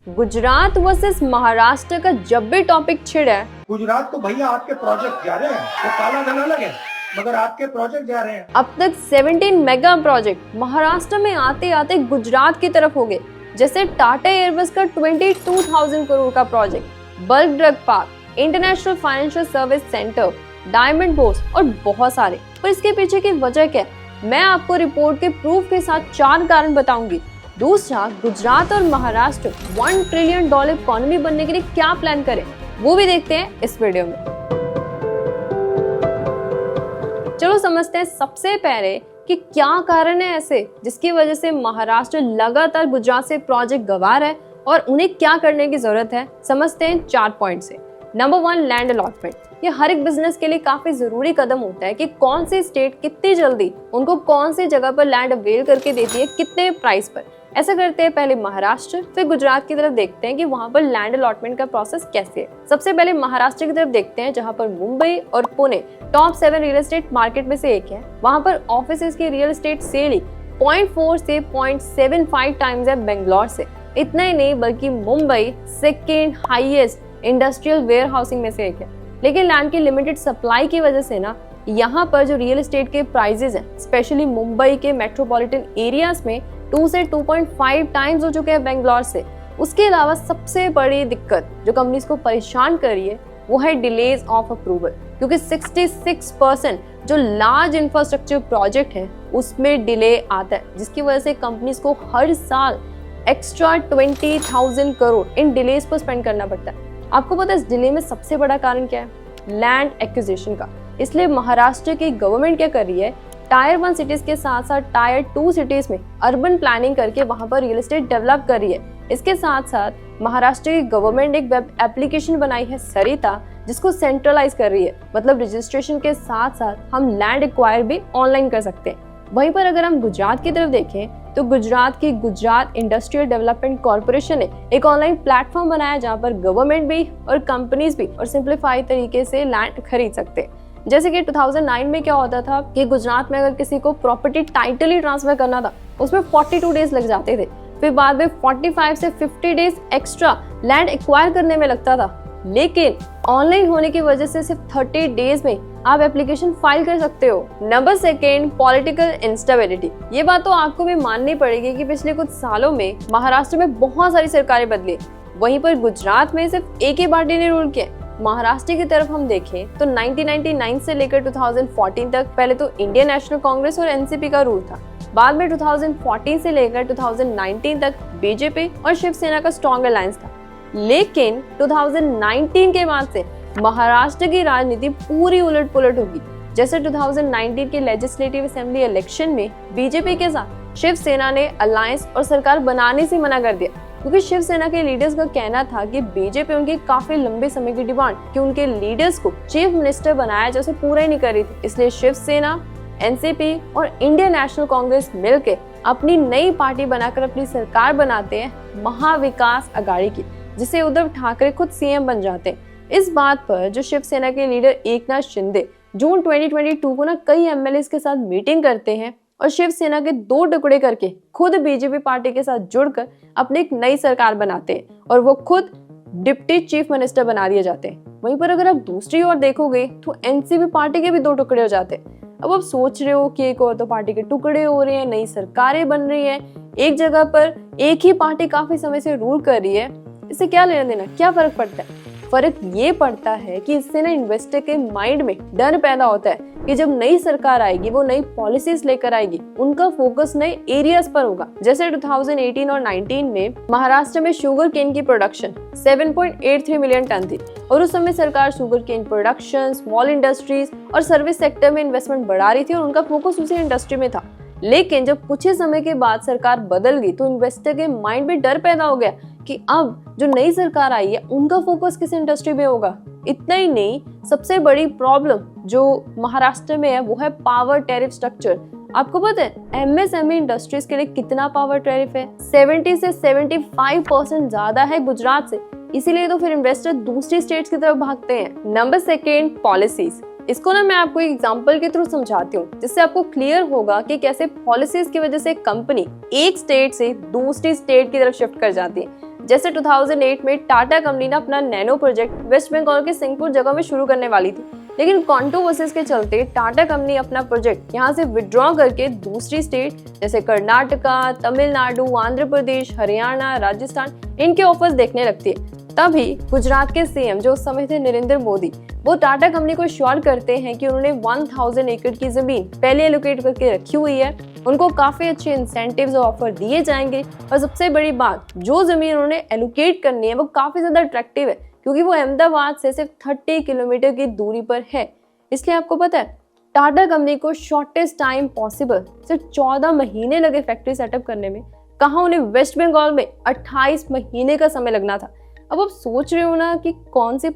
Gujarat versus Maharashtra का जब भी टॉपिक छिड़ा है, गुजरात तो भैया आपके प्रोजेक्ट जा रहे हैं, वो काला धन अलग है, मगर आपके प्रोजेक्ट जा रहे हैं। अब तक 17 मेगा प्रोजेक्ट महाराष्ट्र में आते आते गुजरात की तरफ हो गए, जैसे टाटा एयरबस का 22,000 करोड़ का project, bulk drug park, international financial service centre, diamond bourse और बहुत सारे। पर इसके पीछे की वजह क्या है, मैं आपको रिपोर्ट के प्रूफ के साथ 4 कारण बताऊंगी। दूसरा, गुजरात और महाराष्ट्र $1 ट्रिलियन इकोनॉमी बनने के लिए क्या प्लान करें, वो भी देखते हैं इस वीडियो में। चलो समझते हैं सबसे पहले कि क्या कारण है ऐसे जिसकी वजह से महाराष्ट्र लगातार गुजरात से प्रोजेक्ट गंवा रहा है और उन्हें क्या करने की जरूरत है। समझते हैं 4 पॉइंट से। Number 1, land allotment. ये हर एक बिजनेस के लिए काफी जरूरी कदम होता है कि कौन सी स्टेट कितनी जल्दी उनको कौन सी जगह पर लैंड अवेल करके देती है, कितने प्राइस पर। ऐसा करते हैं पहले महाराष्ट्र, फिर गुजरात की तरफ देखते हैं कि वहां पर लैंड अलॉटमेंट का प्रोसेस कैसे है। सबसे पहले महाराष्ट्र की तरफ देखते हैं, जहां पर मुंबई और Pune top 7 real estate market में से एक है। वहां पर ऑफिस की रियल एस्टेट सेल 0.4 से 0.75 टाइम्स है बेंगलोर से। इतना ही नहीं बल्कि Mumbai second highest industrial warehousing में से एक है। लेकिन लैंड की लिमिटेड सप्लाई की वजह से ना यहाँ पर जो रियल एस्टेट के प्राइसेस हैं, स्पेशली मुंबई के मेट्रोपॉलिटन एरियाज में 2 से 2.5 टाइम्स हो चुके हैं बेंगलोर से। उसके अलावा सबसे बड़ी दिक्कत जो कंपनीज को परेशान कर रही है वो है डिलेज ऑफ अप्रूवल, क्योंकि 66% जो लार्ज इंफ्रास्ट्रक्चर प्रोजेक्ट है उसमें डिले आता है, जिसकी वजह से कंपनीज को हर साल एक्स्ट्रा 20,000 करोड़ इन डिलेज पर स्पेंड करना पड़ता है। आपको पता है इस डिले में सबसे बड़ा कारण क्या है? लैंड एक्विजिशन का। इसलिए महाराष्ट्र की गवर्नमेंट क्या कर रही है, टायर 1 सिटीज के साथ साथ टायर 2 सिटीज में अर्बन प्लानिंग करके वहां पर रियल एस्टेट डेवलप कर रही है। इसके साथ साथ महाराष्ट्र की गवर्नमेंट एक वेब एप्लीकेशन बनाई है सरिता, जिसको सेंट्रलाइज कर रही है। मतलब रजिस्ट्रेशन के साथ साथ हम लैंड एक्वायर भी ऑनलाइन कर सकते हैं। वहीं पर अगर हम गुजरात की तरफ देखें तो गुजरात की गुजरात इंडस्ट्रियल डेवलपमेंट कॉर्पोरेशन ने एक ऑनलाइन प्लेटफॉर्म बनाया जहां पर गवर्नमेंट भी और कंपनीज भी और सिंप्लीफाइड तरीके से लैंड खरीद सकते हैं। जैसे कि 2009 में क्या होता था कि गुजरात में अगर किसी को प्रॉपर्टी टाइटल ही ट्रांसफर करना था उसमें 42 डेज लग जाते थे। फिर बाद में 45 से 50 डेज एक्स्ट्रा लैंड एक्वायर करने में लगता था। लेकिन ऑनलाइन होने की वजह से सिर्फ 30 डेज में आप एप्लीकेशन फाइल कर सकते हो। Number 2, political instability. ये बात तो आपको भी माननी पड़ेगी कि पिछले कुछ सालों में महाराष्ट्र में बहुत सारी सरकारें बदली, वहीं पर गुजरात में सिर्फ एक ही पार्टी ने रूल किया। महाराष्ट्र की तरफ हम देखें तो 1999 से लेकर 2014 तक पहले तो इंडियन नेशनल कांग्रेस और एनसीपी का रूल था। बाद में 2014 से लेकर 2019 तक बीजेपी और शिवसेना का स्ट्रॉन्ग अलायंस था। लेकिन 2019 के बाद से महाराष्ट्र की राजनीति पूरी उलट पुलट होगी। जैसे 2019 के लेजिस्लेटिव असेंबली इलेक्शन में बीजेपी के साथ शिवसेना ने अलायंस और सरकार बनाने से मना कर दिया, क्योंकि शिवसेना के लीडर्स का कहना था कि बीजेपी उनकी काफी लंबे समय की डिमांड कि उनके लीडर्स को चीफ मिनिस्टर बनाया जाए उसे पूरा ही नहीं कर रही थी। इसलिए शिवसेना, एनसीपी और इंडियन नेशनल कांग्रेस मिलकर अपनी नई पार्टी बनाकर अपनी सरकार बनाते हैं महाविकास आघाड़ी की, जिसे उद्धव ठाकरे खुद सीएम बन जाते हैं। इस बात पर जो शिवसेना के लीडर एकनाथ शिंदे जून 2022 को ना कई एमएलए के साथ मीटिंग करते हैं और शिवसेना के 2 टुकड़े करके खुद बीजेपी पार्टी के साथ जुड़कर अपनी एक नई सरकार बनाते हैं और वो खुद डिप्टी चीफ मिनिस्टर बना दिए जाते हैं। वहीं पर अगर आप दूसरी ओर देखोगे तो एनसीपी पार्टी के भी 2 टुकड़े हो जाते हैं। अब आप सोच रहे हो कि एक और तो पार्टी के टुकड़े हो रहे हैं, नई सरकारें बन रही हैं, एक जगह पर एक ही पार्टी काफी समय से रूल कर रही है, इससे क्या लेना देना, क्या फर्क पड़ता है? फर्क ये पड़ता है कि इससे ना इन्वेस्टर के माइंड में डर पैदा होता है कि जब नई सरकार आएगी वो नई पॉलिसीज लेकर आएगी, उनका फोकस नए एरियाज पर होगा। जैसे 2018 और 19 में महाराष्ट्र में शुगर केन की प्रोडक्शन 7.83 मिलियन टन थी और उस समय सरकार sugar cane production, small industries और सर्विस सेक्टर में इन्वेस्टमेंट बढ़ा रही थी और उनका फोकस उसी इंडस्ट्री में था। लेकिन जब कुछ ही समय के बाद सरकार बदल गई तो इन्वेस्टर के माइंड में डर पैदा हो गया कि अब जो नई सरकार आई है उनका फोकस किस इंडस्ट्री में होगा। इतना ही नहीं, सबसे बड़ी प्रॉब्लम जो महाराष्ट्र में है वो है पावर टैरिफ स्ट्रक्चर। आपको पता है एमएसएमई इंडस्ट्रीज के लिए कितना पावर टैरिफ है? 70 से 75% ज्यादा है गुजरात से। इसीलिए तो फिर इन्वेस्टर दूसरी स्टेट्स की तरफ भागते हैं। Number 2, policies. इसको ना मैं आपको एक एग्जांपल के थ्रू समझाती हूँ, जिससे आपको क्लियर होगा कि कैसे पॉलिसीज की वजह से कंपनी एक स्टेट से दूसरी स्टेट की तरफ शिफ्ट कर जाती है। जैसे 2008 में टाटा कंपनी ने अपना नैनो प्रोजेक्ट वेस्ट बंगाल के सिंहपुर जगह में शुरू करने वाली थी, लेकिन कंट्रोवर्सीज के चलते टाटा कंपनी अपना प्रोजेक्ट यहाँ से विड्रॉ करके दूसरी स्टेट जैसे कर्नाटका, तमिलनाडु, आंध्र प्रदेश, हरियाणा, राजस्थान इनके ऑफर्स देखने लगती है। तभी गुजरात के सीएम जो उस समय थे नरेंद्र मोदी, वो टाटा कंपनी को श्योर करते हैं कि उन्होंने 1000 एकड़ की जमीन पहले एलोकेट करके रखी हुई है, उनको काफी अच्छे इंसेंटिव्स और ऑफर दिए जाएंगे और सबसे बड़ी बात, जो जमीन उन्होंने एलोकेट करनी है वो काफी ज्यादा अट्रैक्टिव है क्योंकि वो अहमदाबाद से सिर्फ 30 किलोमीटर की दूरी पर है। इसलिए आपको पता है टाटा कंपनी को शॉर्टेस्ट टाइम पॉसिबल सिर्फ 14 महीने लगे फैक्ट्री सेटअप करने में, कहाँ उन्हें वेस्ट बंगाल में 28 महीने का समय लगना था। अब आप सोच रहे हो ना कि कौन सी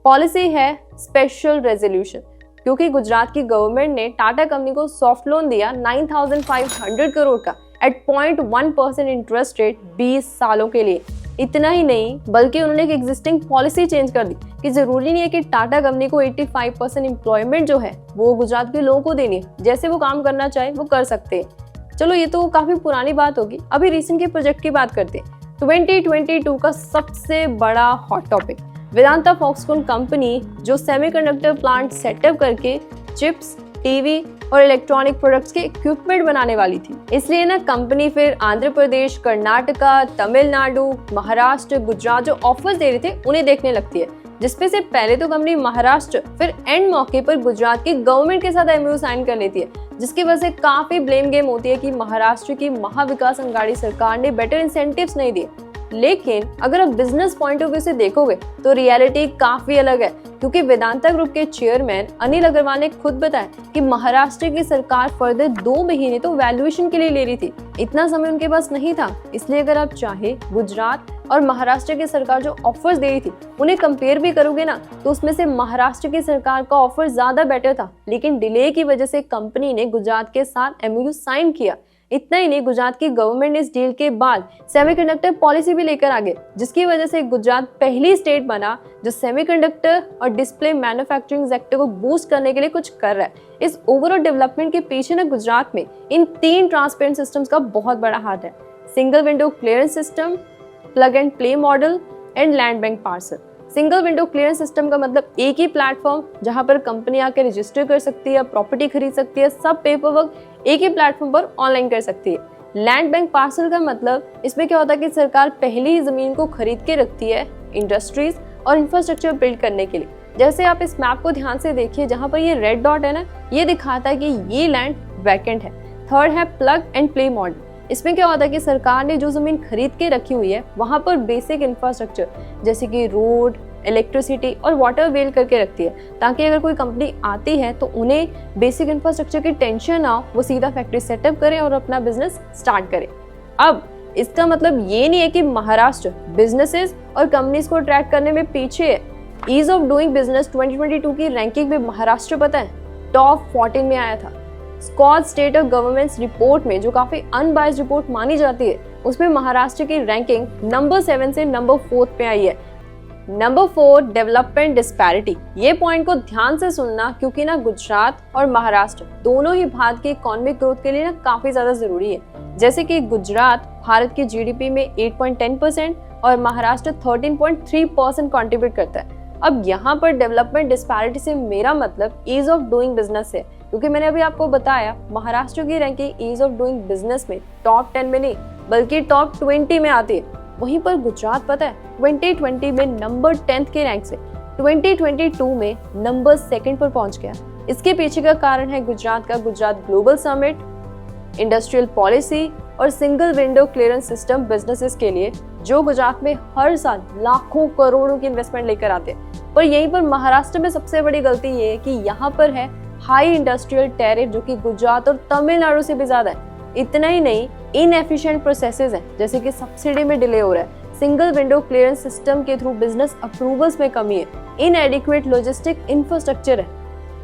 पॉलिसी है स्पेशल रेजोल्यूशन, क्योंकि गुजरात की गवर्नमेंट ने टाटा कंपनी को सॉफ्ट लोन दिया 9,500 करोड़ का एट 0.1% इंटरेस्ट रेट 20 सालों के लिए। इतना ही नहीं बल्कि उन्होंने एक एग्जिस्टिंग पॉलिसी चेंज कर दी कि जरूरी नहीं है कि टाटा कंपनी को 85% एम्प्लॉयमेंट जो है वो गुजरात के लोगों को देनी है, जैसे वो काम करना चाहे वो कर सकते हैं। चलो ये तो काफी पुरानी बात होगी, अभी रिसेंट के प्रोजेक्ट की बात करते हैं। 2022 का सबसे बड़ा hot topic, Vedanta Foxconn company जो सेमीकंडक्टर प्लांट सेटअप करके चिप्स, टीवी और इलेक्ट्रॉनिक प्रोडक्ट्स के इक्विपमेंट बनाने वाली थी। इसलिए ना कंपनी फिर आंध्र प्रदेश, कर्नाटका, तमिलनाडु, महाराष्ट्र, गुजरात जो ऑफर्स दे रहे थे उन्हें देखने लगती है, जिसपे से पहले तो कंपनी महाराष्ट्र फिर एंड मौके पर गुजरात की गवर्नमेंट के साथ एमओयू साइन कर लेती है, जिसकी वजह से काफी ब्लेम गेम होती है कि महाराष्ट्र की महाविकास अघाड़ी सरकार ने बेटर इंसेंटिव्स नहीं दिए। लेकिन अगर आप बिजनेस पॉइंट ऑफ व्यू से देखोगे तो रियलिटी काफी अलग है, क्योंकि वेदांता ग्रुप के चेयरमैन अनिल अग्रवाल ने खुद बताया कि महाराष्ट्र की सरकार फर्दर 2 महीने तो वैल्यूएशन के लिए ले रही थी, इतना समय उनके पास नहीं था। इसलिए अगर आप चाहे गुजरात और महाराष्ट्र की सरकार जो ऑफर्स दे रही थी उन्हें कंपेयर भी करोगे ना, तो उसमें से महाराष्ट्र की सरकार का ऑफर ज्यादा बेटर था, लेकिन डिले की वजह से कंपनी ने गुजरात के साथ एमओयू साइन किया। इतना ही नहीं, गुजरात की गवर्नमेंट ने इस डील के बाद सेमीकंडक्टर पॉलिसी भी लेकर आ गए, जिसकी वजह से गुजरात पहली स्टेट बना जो सेमीकंडक्टर और डिस्प्ले मैन्युफैक्चरिंग सेक्टर को बूस्ट करने के लिए कुछ कर रहा है। इस ओवरऑल डेवलपमेंट के पीछे ना गुजरात में इन 3 ट्रांसपेरेंट सिस्टम्स का बहुत बड़ा हाथ है: single window clearance system, plug and play model and land bank parcel. Single window clearance system का मतलब एक ही प्लेटफॉर्म जहां पर कंपनी आकर रजिस्टर कर सकती है, प्रॉपर्टी खरीद सकती है, सब पेपर वर्क एक ही प्लेटफॉर्म पर ऑनलाइन कर सकती है। लैंड बैंक पार्सल का मतलब इसमें क्या होता है कि सरकार पहले ही जमीन को खरीद के रखती है इंडस्ट्रीज और इंफ्रास्ट्रक्चर बिल्ड करने के लिए। जैसे आप इस मैप को ध्यान से देखिए, जहां पर ये रेड डॉट है ना, ये दिखाता है कि ये लैंड वैकेंट है। थर्ड है प्लग एंड प्ले मॉडल। इसमें क्या होता है कि सरकार ने जो जमीन खरीद के रखी हुई है वहां पर बेसिक इंफ्रास्ट्रक्चर जैसे कि रोड, इलेक्ट्रिसिटी और वाटर अवेल करके रखती है, ताकि अगर कोई कंपनी आती है तो उन्हें बेसिक इंफ्रास्ट्रक्चर की टेंशन ना हो, वो सीधा फैक्ट्री सेटअप करें और अपना बिजनेस स्टार्ट करें। अब इसका मतलब ये नहीं है कि महाराष्ट्र बिजनेसेस और कंपनीज को अट्रैक्ट करने में पीछे है। ईज ऑफ डूइंग बिजनेस 2022 की रैंकिंग में महाराष्ट्र पता है टॉप 14 में आया था। Skoch state of governments report में, जो काफी अनबायस्ड रिपोर्ट मानी जाती है, उसमें महाराष्ट्र की रैंकिंग नंबर 7 से नंबर 4 पे आई है। Number 4, development disparity. ये पॉइंट को ध्यान से सुनना, क्योंकि ना गुजरात और महाराष्ट्र दोनों ही भारत की इकोनॉमिक ग्रोथ के लिए ना काफी ज्यादा जरूरी है। जैसे कि गुजरात भारत की जीडीपी में 8.10% और महाराष्ट्र 13.3% कंट्रीब्यूट करता है। अब यहाँ पर डेवलपमेंट डिस्पैरिटी से मेरा मतलब ईज ऑफ डूइंग बिजनेस है, क्योंकि मैंने अभी आपको बताया महाराष्ट्र की ranking ease of doing business में टॉप 10 में नहीं बल्कि टॉप 20 में आती है। वहीं पर गुजरात पता है 2020 में नंबर 10 के रैंक से 2022 में नंबर 2 पर पहुंच गया। इसके पीछे का कारण है गुजरात का Gujarat global summit, industrial policy और single window clearance system businesses के लिए, जो गुजरात में हर साल लाखों करोड़ों की इन्वेस्टमेंट लेकर आते हैं। पर यहीं पर महाराष्ट्र में सबसे बड़ी गलती ये है कि यहाँ पर है हाई इंडस्ट्रियल टैरिफ, जो कि गुजरात और तमिलनाडु से भी ज्यादा है। इतना ही नहीं, इनएफिशिएंट प्रोसेसेस हैं, जैसे कि सब्सिडी में डिले हो रहा है, सिंगल विंडो क्लियरेंस सिस्टम के थ्रू बिजनेस अप्रूवल्स में कमी है, इनएडिक्वेट लॉजिस्टिक इंफ्रास्ट्रक्चर है।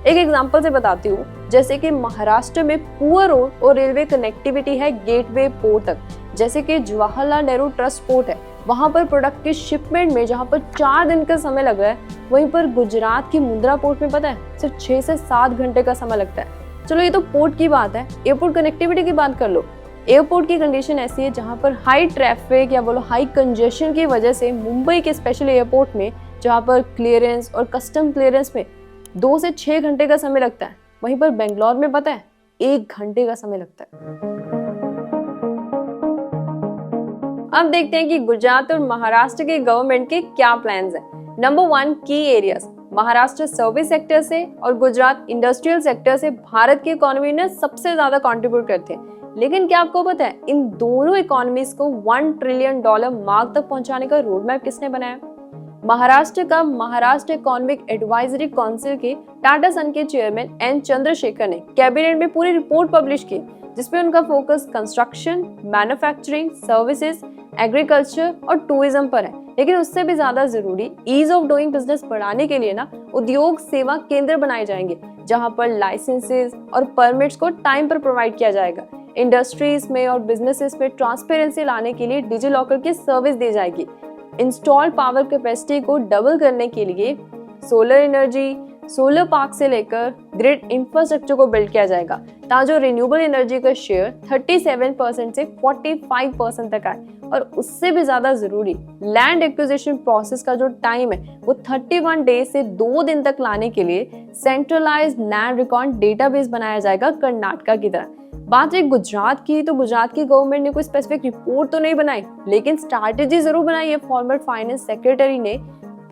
एक एग्जांपल से बताती हूँ, जैसे कि महाराष्ट्र में पुअर रोड और रेलवे कनेक्टिविटी है गेटवे पोर्ट तक, जैसे कि जवाहरलाल नेहरू ट्रस्ट पोर्ट है, वहां पर प्रोडक्ट की शिपमेंट में जहां पर 4 दिन का समय लग रहा है, वहीं पर गुजरात की मुंद्रा पोर्ट में पता है सिर्फ 6 से 7 घंटे का समय लगता है। चलो ये तो पोर्ट की बात है, एयरपोर्ट कनेक्टिविटी की बात कर लो। एयरपोर्ट की कंडीशन ऐसी है जहाँ पर हाई ट्रैफिक या बोलो हाई कंजेशन की वजह से मुंबई के स्पेशल एयरपोर्ट में जहाँ पर क्लियरेंस और कस्टम क्लियरेंस में 2 से 6 घंटे का समय लगता है, वहीं पर बेंगलोर में पता है 1 घंटे का समय लगता है। अब देखते हैं कि गुजरात और महाराष्ट्र के गवर्नमेंट के क्या प्लान्स हैं। नंबर 1, की एरियाज। महाराष्ट्र सर्विस सेक्टर से और गुजरात इंडस्ट्रियल सेक्टर से भारत की इकोनॉमी में सबसे ज्यादा कंट्रीब्यूट करते हैं। लेकिन क्या आपको पता है इन दोनों इकोनॉमीज को $1 ट्रिलियन मार्क तक पहुंचाने का रोड मैप किसने बनाया? महाराष्ट्र का महाराष्ट्र इकोनॉमिक एडवाइजरी काउंसिल के टाटा सन के चेयरमैन एन चंद्रशेखर ने कैबिनेट में पूरी रिपोर्ट पब्लिश की, जिसमें उनका focus construction, manufacturing, services, agriculture और टूरिज्म पर है। लेकिन उससे भी ज्यादा जरूरी ईज ऑफ डूइंग बिजनेस बढ़ाने के लिए ना उद्योग सेवा केंद्र बनाए जाएंगे, जहां पर लाइसेंसेस और परमिट्स को टाइम पर प्रोवाइड किया जाएगा। इंडस्ट्रीज में और बिजनेसेस में ट्रांसपेरेंसी लाने के लिए डिजिलॉकर की सर्विस दी जाएगी। इंस्टॉल पावर कैपेसिटी को डबल करने के लिए सोलर एनर्जी, सोलर पार्क से लेकर ग्रिड इंफ्रास्ट्रक्चर को बिल्ड किया जाएगा, ताकि जो रिन्यूएबल एनर्जी का शेयर 37% से 45% तक आए। और उससे भी ज्यादा जरूरी लैंड एक्विजिशन प्रोसेस का जो टाइम है वो 31 डेज से 2 दिन तक लाने के लिए सेंट्रलाइज्ड लैंड रिकॉर्ड डेटाबेस बनाया जाएगा कर्नाटका की तरह। बात रही गुजरात की, तो गुजरात की गवर्नमेंट ने कोई स्पेसिफिक रिपोर्ट तो नहीं बनाई, लेकिन स्ट्रैटेजी जरूर बनाई है। फॉर्मर फाइनेंस सेक्रेटरी ने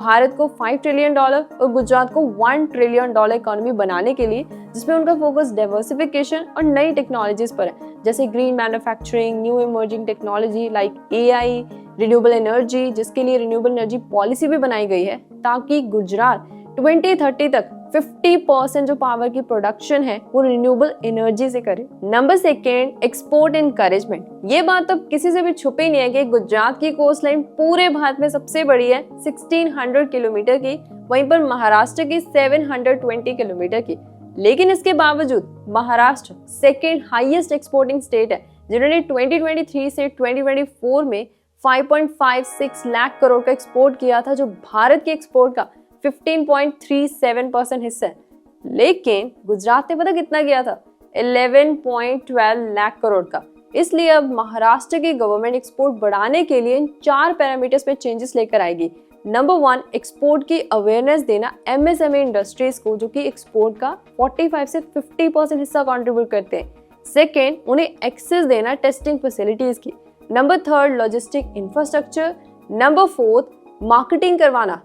भारत को $5 ट्रिलियन और गुजरात को $1 ट्रिलियन इकोनॉमी बनाने के लिए, जिसमें उनका फोकस डाइवर्सिफिकेशन और नई टेक्नोलॉजीज पर है, जैसे green manufacturing, new emerging technology like AI, renewable energy, जिसके लिए रिन्यूएबल एनर्जी पॉलिसी भी बनाई गई है, ताकि गुजरात 2030 तक 50% जो पावर की प्रोडक्शन है वो रिन्यूएबल एनर्जी से करे। Number 2, export encouragement. ये बात तो किसी से भी छुपी नहीं है कि गुजरात की कोस्ट लाइन पूरे भारत में सबसे बड़ी है, 1600 किलोमीटर की, वहीं पर महाराष्ट्र की 720 किलोमीटर की। लेकिन इसके बावजूद Maharashtra second highest exporting state है, जिन्होंने 2023 से 2024 में 5.56 लाख करोड़ का एक्सपोर्ट किया था, जो भारत के एक्सपोर्ट का 15.37% हिस्सा है। लेकिन गुजरात ने पता कितना किया था? 11.12 लाख करोड़ का। इसलिए अब महाराष्ट्र की गवर्नमेंट एक्सपोर्ट बढ़ाने के लिए इन 4 पैरामीटर्स में चेंजेस लेकर आएगी। नंबर 1, एक्सपोर्ट की अवेयरनेस देना MSME इंडस्ट्रीज को, जो कि एक्सपोर्ट का 45 से 50% हिस्सा कंट्रीब्यूट करते हैं। सेकेंड, उन्हें एक्सेस देना टेस्टिंग फैसिलिटीज की। Number 3, logistic infrastructure. Number 4, marketing करवाना,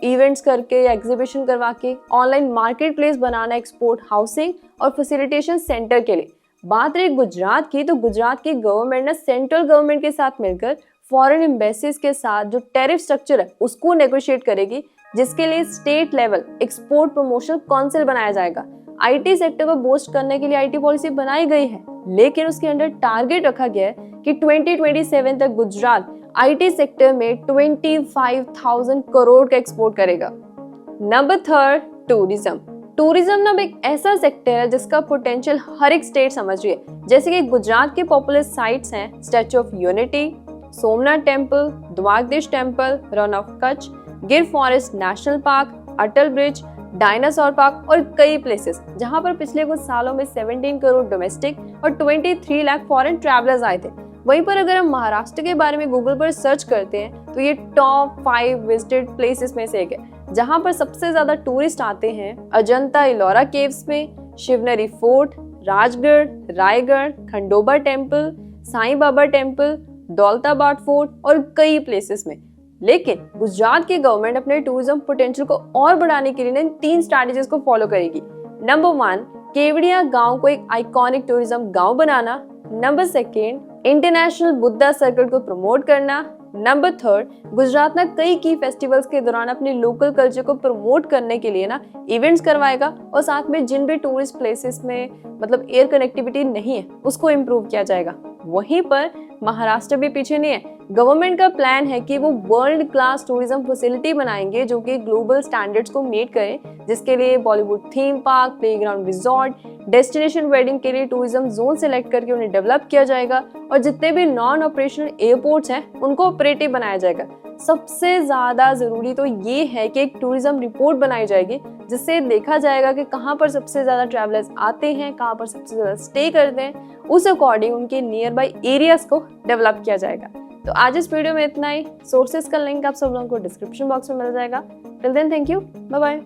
इवेंट्स करके, एग्जीबिशन करवा के, ऑनलाइन मार्केट प्लेस बनाना एक्सपोर्ट हाउसिंग और फैसिलिटेशन सेंटर के लिए। बात रही गुजरात की, तो गुजरात की गवर्नमेंट ने सेंट्रल गवर्नमेंट के साथ मिलकर फॉरेन एम्बेसीज के साथ जो टैरिफ स्ट्रक्चर है उसको नेगोशिएट करेगी, जिसके लिए state level export promotion council बनाया जाएगा। IT सेक्टर को बूस्ट करने के लिए IT पॉलिसी बनाई गई है, लेकिन उसके अंडर टारगेट रखा गया है कि 2027 तक गुजरात IT सेक्टर में 25,000 करोड़ का एक्सपोर्ट करेगा। Number 3, tourism. टूरिज्म ना एक ऐसा सेक्टर है जिसका पोटेंशियल हर एक स्टेट समझ रही है। जैसे कि गुजरात के पॉपुलर साइट्स हैं statue of unity, Somnath temple, Dwarkadhish temple, run of Kutch, गिर फॉरेस्ट नेशनल पार्क, अटल ब्रिज, डायनासोर पार्क और कई प्लेसेस, जहां पर पिछले कुछ सालों में 17 करोड़ डोमेस्टिक और 23 लाख फॉरेन ट्रैवलर्स आए थे। वहीं पर अगर हम महाराष्ट्र के बारे में गूगल पर सर्च करते हैं तो ये टॉप 5 विजिटेड प्लेसेस में से एक है, जहां पर सबसे ज्यादा टूरिस्ट आते हैं अजंता इलोरा केव्स में, Shivneri fort, Rajgarh, Raigarh, Khandoba temple, Sai Baba temple, Daulatabad fort और कई प्लेसेस में। लेकिन गुजरात की गवर्नमेंट अपने टूरिज्म पोटेंशियल को और बढ़ाने के लिए इन 3 स्ट्रैटेजीज को फॉलो करेगी। नंबर 1, केवड़िया गांव को एक आइकॉनिक टूरिज्म गांव बनाना। नंबर 2, इंटरनेशनल बुद्धा सर्किट को प्रमोट करना। नंबर 3, गुजरात ना कई की फेस्टिवल्स के दौरान अपने लोकल कल्चर को प्रमोट करने के लिए ना इवेंट्स करवाएगा, और साथ में जिन भी टूरिस्ट प्लेसेस में मतलब एयर कनेक्टिविटी नहीं है उसको इम्प्रूव किया जाएगा। वहीं पर महाराष्ट्र भी पीछे नहीं है। गवर्नमेंट का प्लान है कि वो वर्ल्ड क्लास टूरिज्म फैसिलिटी बनाएंगे जो कि ग्लोबल स्टैंडर्ड्स को मीट करे, जिसके लिए Bollywood theme park, playground, resort, destination wedding के लिए टूरिज्म जोन सेलेक्ट करके उन्हें डेवलप किया जाएगा और जितने भी नॉन ऑपरेशनल एयरपोर्ट्स हैं उनको ऑपरेटिव बनाया जाएगा। सबसे ज़्यादा ज़रूरी तो ये है कि एक टूरिज्म रिपोर्ट बनाई जाएगी जिससे देखा जाएगा कि कहाँ पर सबसे ज़्यादा ट्रैवलर्स आते हैं, कहाँ पर सबसे ज़्यादा स्टे करते हैं, उस अकॉर्डिंग उनके नियर बाई एरियाज़ को डेवलप किया जाएगा। तो आज इस वीडियो में इतना ही। सोर्सेज का लिंक आप सब लोगों को डिस्क्रिप्शन बॉक्स में मिल जाएगा। Till then thank you, bye bye.